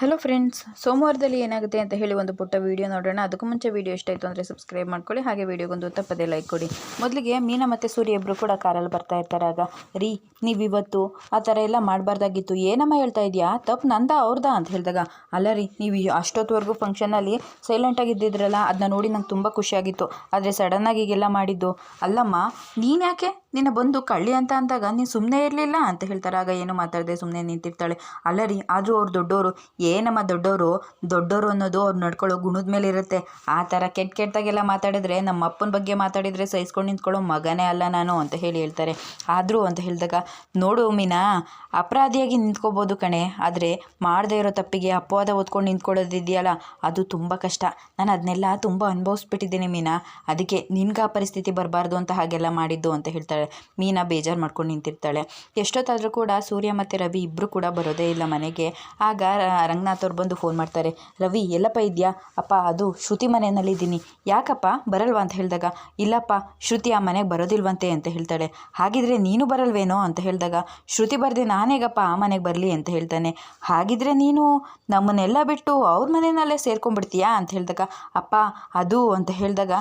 Hello friends, ಸೋಮವಾರದಲ್ಲಿ ಏನಾಗುತ್ತೆ ಅಂತ ಹೇಳಿ ಒಂದು ಪುಟ್ಟ ವೀಡಿಯೋ ನೋಡೋಣ. ಅದಕ್ಕೂ ಮುಂಚೆ ವೀಡಿಯೋ ಇಷ್ಟ ಆಯಿತು ಅಂದರೆ ಸಬ್ಸ್ಕ್ರೈಬ್ ಮಾಡ್ಕೊಳ್ಳಿ, ಹಾಗೆ ವೀಡಿಯೋಗೊಂದು ತಪ್ಪದೇ ಲೈಕ್ ಕೊಡಿ. ಮೊದಲಿಗೆ ಮೀನಾ ಮತ್ತು ಸೂರ್ಯ ಇಬ್ಬರು ಕೂಡ ಕಾರಲ್ಲಿ ಬರ್ತಾ ಇರ್ತಾರೆ. ಆಗ ರೀ, ನೀವಿವತ್ತು ಆ ಥರ ಎಲ್ಲ ಮಾಡಬಾರ್ದಾಗಿತ್ತು, ಏನಮ್ಮ ಹೇಳ್ತಾ ಇದೆಯಾ, ತಪ್ಪು ನಂದ ಅವ್ರದಾ ಅಂತ ಹೇಳಿದಾಗ, ಅಲ್ಲ ರೀ, ನೀವು ಅಷ್ಟೊತ್ತವರೆಗೂ ಫಂಕ್ಷನಲ್ಲಿ ಸೈಲೆಂಟಾಗಿ ಇದ್ದಿದ್ರಲ್ಲ, ಅದನ್ನ ನೋಡಿ ನಂಗೆ ತುಂಬ ಖುಷಿಯಾಗಿತ್ತು. ಆದರೆ ಸಡನ್ನಾಗಿ ಹೀಗೆಲ್ಲ ಮಾಡಿದ್ದು, ಅಲ್ಲಮ್ಮ ನೀನು ಯಾಕೆ ನಿನ್ನ ಬಂದು ಕಳ್ಳಿ ಅಂತ ಅಂದಾಗ ನೀನು ಸುಮ್ಮನೆ ಇರಲಿಲ್ಲ ಅಂತ ಹೇಳ್ತಾರೆ. ಆಗ ಏನು ಮಾತಾಡದೆ ಸುಮ್ಮನೆ ನಿಂತಿರ್ತಾಳೆ. ಅಲ್ಲ ರೀ, ಆದರೂ ಅವ್ರು ದೊಡ್ಡವರು, ಏನಮ್ಮ ದೊಡ್ಡವರು ಅನ್ನೋದು ಅವ್ರು ನಡ್ಕೊಳ್ಳೋ ಗುಣದ ಮೇಲೆ ಇರುತ್ತೆ. ಆ ಥರ ಕೆಟ್ಟದಾಗೆಲ್ಲ ಮಾತಾಡಿದ್ರೆ, ನಮ್ಮ ಅಪ್ಪನ ಬಗ್ಗೆ ಮಾತಾಡಿದರೆ ಸಹಿಸ್ಕೊಂಡು ನಿಂತ್ಕೊಳ್ಳೋ ಮಗನೇ ಅಲ್ಲ ನಾನು ಅಂತ ಹೇಳ್ತಾರೆ. ಆದರೂ ಅಂತ ಹೇಳಿದಾಗ, ನೋಡು ಮೀನಾ, ಅಪರಾಧಿಯಾಗಿ ನಿಂತ್ಕೋಬೋದು ಕಣೆ, ಆದರೆ ಮಾಡದೇ ಇರೋ ತಪ್ಪಿಗೆ ಅಪವಾದ ಹೊತ್ಕೊಂಡು ನಿಂತ್ಕೊಳ್ಳೋದಿದೆಯಲ್ಲ, ಅದು ತುಂಬ ಕಷ್ಟ. ನಾನು ಅದನ್ನೆಲ್ಲ ತುಂಬ ಅನುಭವಿಸ್ಬಿಟ್ಟಿದ್ದೀನಿ ಮೀನಾ, ಅದಕ್ಕೆ ನಿನ್ಗೆ ಆ ಪರಿಸ್ಥಿತಿ ಬರಬಾರ್ದು ಅಂತ ಹಾಗೆಲ್ಲ ಮಾಡಿದ್ದು ಅಂತ ಹೇಳ್ತಾಳೆ. ಮೀನಾ ಬೇಜಾರು ಮಾಡ್ಕೊಂಡು ನಿಂತಿರ್ತಾಳೆ. ಎಷ್ಟೊತ್ತಾದರೂ ಕೂಡ ಸೂರ್ಯ ಮತ್ತು ರವಿ ಇಬ್ಬರು ಕೂಡ ಬರೋದೇ ಇಲ್ಲ ಮನೆಗೆ. ಆಗ ರಂಗನಾಥ್ ಅವ್ರು ಬಂದು ಫೋನ್ ಮಾಡ್ತಾರೆ. ರವಿ ಎಲ್ಲಪ್ಪ ಇದೆಯಾ? ಅಪ್ಪ, ಅದು ಶ್ರುತಿ ಮನೆಯಲ್ಲಿದ್ದೀನಿ. ಯಾಕಪ್ಪ ಬರಲ್ವಾ ಅಂತ ಹೇಳಿದಾಗ, ಇಲ್ಲಪ್ಪ, ಶ್ರುತಿ ಆ ಮನೆಗೆ ಬರೋದಿಲ್ವಂತೆ ಅಂತ ಹೇಳ್ತಾಳೆ. ಹಾಗಿದ್ರೆ ನೀನು ಬರಲ್ವೇನೋ ಅಂತ ಹೇಳಿದಾಗ, ಶ್ರುತಿ ಬರದೆ ನಾನೇಗಪ್ಪ ಆ ಮನೆಗೆ ಬರಲಿ ಅಂತ ಹೇಳ್ತಾನೆ. ಹಾಗಿದ್ರೆ ನೀನು ನಮ್ಮನ್ನೆಲ್ಲ ಬಿಟ್ಟು ಅವ್ರ ಮನೆಯಲ್ಲೇ ಸೇರ್ಕೊಂಡ್ಬಿಡ್ತೀಯಾ ಅಂತ ಹೇಳಿದಾಗ, ಅಪ್ಪ ಅದು ಅಂತ ಹೇಳಿದಾಗ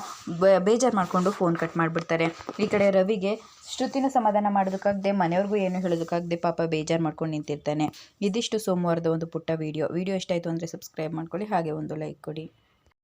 ಬೇಜಾರು ಮಾಡಿಕೊಂಡು ಫೋನ್ ಕಟ್ ಮಾಡಿಬಿಡ್ತಾರೆ. ಈ ಕಡೆ ರವಿಗೆ ಶ್ರುತಿನ ಸಮಾಧಾನ ಮಾಡೋದಕ್ಕಾಗದೆ, ಮನೆಯವ್ರಿಗೂ ಏನು ಹೇಳೋದಕ್ಕಾಗದೆ ಪಾಪ ಬೇಜಾರು ಮಾಡ್ಕೊಂಡು ನಿಂತಿರ್ತಾನೆ. ಇದಿಷ್ಟು ಸೋಮವಾರದ ಒಂದು ಪುಟ್ಟ ವಿಡಿಯೋ ಇಷ್ಟ ಆಯಿತು ಅಂದರೆ ಸಬ್ಸ್ಕ್ರೈಬ್ ಮಾಡ್ಕೊಳ್ಳಿ, ಹಾಗೆ ಒಂದು ಲೈಕ್ ಕೊಡಿ.